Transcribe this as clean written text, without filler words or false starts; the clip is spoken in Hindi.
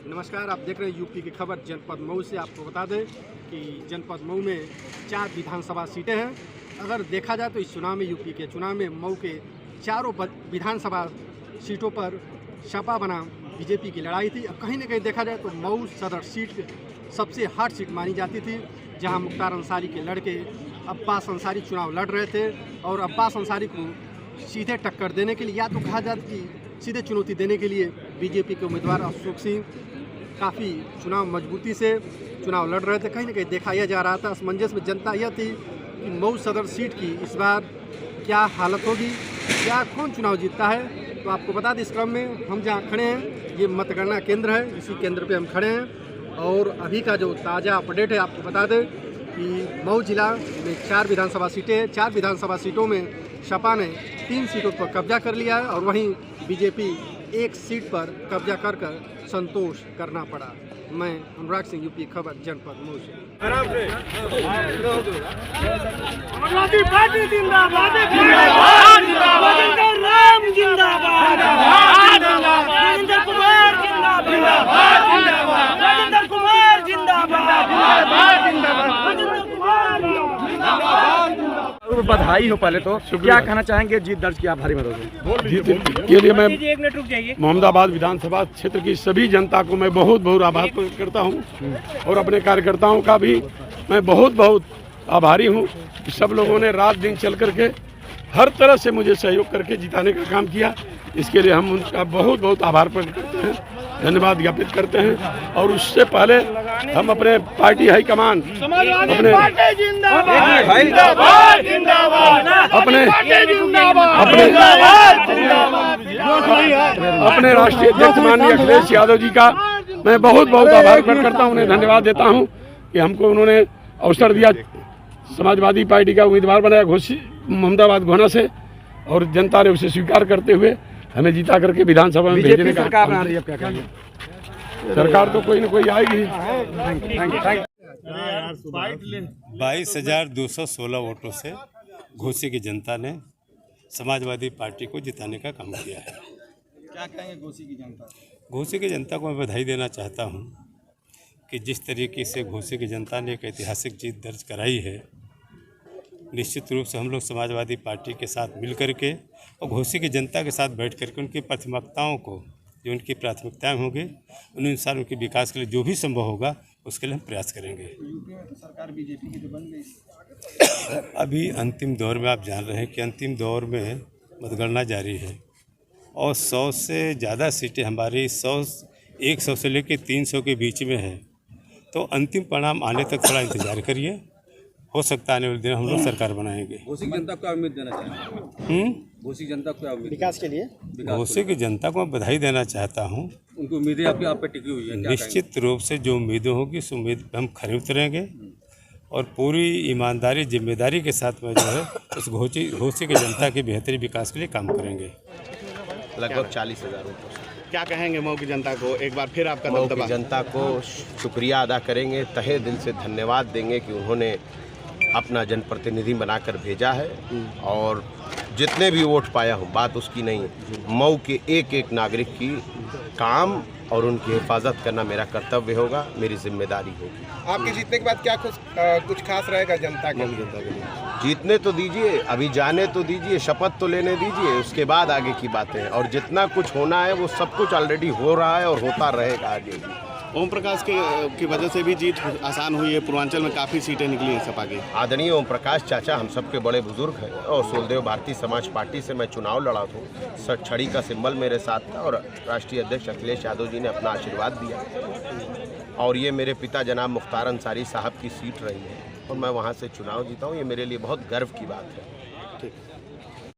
नमस्कार, आप देख रहे हैं यूपी की खबर जनपद मऊ से। आपको बता दें कि जनपद मऊ में 4 विधानसभा सीटें हैं। अगर देखा जाए तो इस चुनाव में, यूपी के चुनाव में, मऊ के चारों विधानसभा सीटों पर सपा बनाम बीजेपी की लड़ाई थी। अब कहीं ना कहीं देखा जाए तो मऊ सदर सीट सबसे हार्ड सीट मानी जाती थी, जहां मुख्तार अंसारी के लड़के अब्बास अंसारी चुनाव लड़ रहे थे। और अब्बास अंसारी को सीधे टक्कर देने के लिए, या तो कहा जाए कि सीधे चुनौती देने के लिए, बीजेपी के उम्मीदवार अशोक सिंह काफ़ी चुनाव मजबूती से चुनाव लड़ रहे थे। कहीं ना कहीं देखा यह जा रहा था, असमंजस में जनता यह थी कि मऊ सदर सीट की इस बार क्या हालत होगी, क्या कौन चुनाव जीतता है। तो आपको बता दें, इस क्रम में हम जहाँ खड़े हैं, ये मतगणना केंद्र है, इसी केंद्र पे हम खड़े हैं। और अभी का जो ताज़ा अपडेट है, आपको बता दें कि मऊ जिला में 4 विधानसभा सीटें हैं। 4 विधानसभा सीटों में सपा ने 3 सीटों पर कब्जा कर लिया है, और वहीं बीजेपी 1 सीट पर कब्जा कर संतोष करना पड़ा। मैं अनुराग सिंह, यूपी खबर, जनपद मऊ से। समाजवादी पार्टी जिंदाबाद, जिंदाबाद, राम जिंदाबाद, राजेंद्र कुमार जिंदाबाद, राजेंद्र कुमार जिंदाबाद। बधाई हो। पहले तो क्या कहना चाहेंगे जीत दर्ज किया भारी मतों जीत के लिए मैं मोहम्मदाबाद विधानसभा क्षेत्र की सभी जनता को मैं बहुत बहुत आभार प्रकट करता हूं, और अपने कार्यकर्ताओं का भी मैं बहुत बहुत आभारी हूं कि सब लोगों ने रात दिन चल करके हर तरह से मुझे सहयोग करके जिताने का काम किया। इसके लिए हम उनका बहुत बहुत आभार प्रकट करते हैं, धन्यवाद ज्ञापित करते हैं। और उससे पहले हम अपने पार्टी हाईकमान, अपने अपने राष्ट्रीय अध्यक्ष माननीय अखिलेश यादव जी का मैं बहुत बहुत आभार प्रकट करता हूं, उन्हें धन्यवाद देता हूं कि हमको उन्होंने अवसर दिया, समाजवादी पार्टी का उम्मीदवार बनाया मोहम्मदाबाद घोना से, और जनता ने उसे स्वीकार करते हुए हमें जीता करके विधानसभा में भेजने का सरकार बना रही है। क्या कहेंगे? सरकार तो कोई ना कोई आएगी। 22,216 वोटों से घोसी की जनता ने समाजवादी पार्टी को जिताने का काम किया है। क्या कहेंगे घोसी की जनता? घोसी की जनता को मैं बधाई देना चाहता हूं कि जिस तरीके से घोसी की जनता ने एक ऐतिहासिक जीत दर्ज कराई है, निश्चित रूप से हम लोग समाजवादी पार्टी के साथ मिल करके और घोसी की जनता के साथ बैठ करके उनकी प्राथमिकताओं को, जो उनकी प्राथमिकताएं होंगी, उन अनुसार उनके विकास के लिए जो भी संभव होगा उसके लिए हम प्रयास करेंगे। यूपी में तो सरकार बीजेपी की तो बन गई। अभी अंतिम दौर में आप जान रहे हैं कि अंतिम दौर में मतगणना जारी है, और 100 से ज़्यादा सीटें हमारी 100 से लेकर 300 के बीच में है। तो अंतिम परिणाम आने तक थोड़ा इंतजार करिए, हो सकता है आने वाले दिन हम लोग सरकार बनाएंगे। घोसी की जनता को क्या उम्मीद देना चाहेंगे? घोसी की जनता को क्या उम्मीद? विकास के लिए घोसी की जनता को मैं बधाई देना चाहता हूँ। उनकी उम्मीदें आपकी आप पे टिकी हुई है। निश्चित रूप से जो उम्मीदें होगी उस उम्मीद पर हम खरे उतरेंगे, और पूरी ईमानदारी, जिम्मेदारी के साथ में जो है उस घोसी की जनता के बेहतरी विकास के लिए काम करेंगे। लगभग 40,000 वोटों से। क्या कहेंगे मऊ की जनता को? एक बार फिर आपका मऊ की जनता को शुक्रिया अदा करेंगे, तहे दिल से धन्यवाद देंगे कि उन्होंने अपना जनप्रतिनिधि बनाकर भेजा है। और जितने भी वोट पाया हूँ, बात उसकी नहीं है, मऊ के एक एक नागरिक की काम और उनकी हिफाजत करना मेरा कर्तव्य होगा, मेरी जिम्मेदारी होगी। आपके जीतने के बाद क्या कुछ खास रहेगा जनता के लिए? जीतने तो दीजिए, अभी जाने तो दीजिए, शपथ तो लेने दीजिए, उसके बाद आगे की बातें। और जितना कुछ होना है वो सब कुछ ऑलरेडी हो रहा है और होता रहेगा आगे भी। ओम प्रकाश की वजह से भी जीत आसान हुई है। पूर्वांचल में काफ़ी सीटें निकली हैं सपा की। आदरणीय ओम प्रकाश चाचा हम सबके बड़े बुजुर्ग हैं, और सोलदेव भारतीय समाज पार्टी से मैं चुनाव लड़ा था। छड़ी का सिंबल मेरे साथ था, और राष्ट्रीय अध्यक्ष अखिलेश यादव जी ने अपना आशीर्वाद दिया, और ये मेरे पिता जनाब मुख्तार अंसारी साहब की सीट रही है, और मैं वहाँ से चुनाव जीता हूँ। ये मेरे लिए बहुत गर्व की बात है। ठीक।